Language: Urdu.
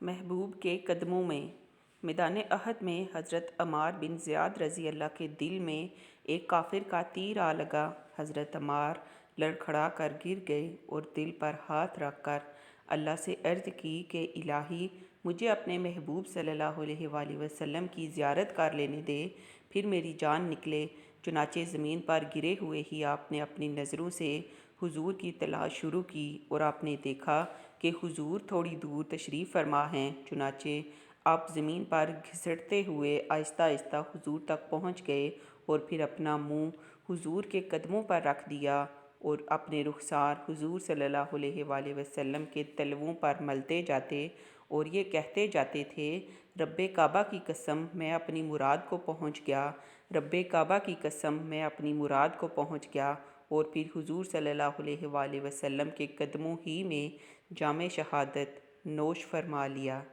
محبوب کے قدموں میں۔ میدان احد میں حضرت عمار بن زیاد رضی اللہ کے دل میں ایک کافر کا تیر آ لگا۔ حضرت عمار لڑکھڑا کر گر گئے اور دل پر ہاتھ رکھ کر اللہ سے عرض کی کہ الہی مجھے اپنے محبوب صلی اللہ علیہ وآلہ وسلم کی زیارت کر لینے دے، پھر میری جان نکلے۔ چنانچہ زمین پر گرے ہوئے ہی آپ نے اپنی نظروں سے حضور کی تلاش شروع کی اور آپ نے دیکھا کہ حضور تھوڑی دور تشریف فرما ہیں۔ چنانچہ آپ زمین پر گھسٹتے ہوئے آہستہ آہستہ حضور تک پہنچ گئے اور پھر اپنا منہ حضور کے قدموں پر رکھ دیا اور اپنے رخسار حضور صلی اللہ علیہ وآلہ وسلم کے تلووں پر ملتے جاتے اور یہ کہتے جاتے تھے، رب کعبہ کی قسم میں اپنی مراد کو پہنچ گیا، رب کعبہ کی قسم میں اپنی مراد کو پہنچ گیا، اور پھر حضور صلی اللہ علیہ وآلہ وسلم کے قدموں ہی میں جام شہادت نوش فرما لیا۔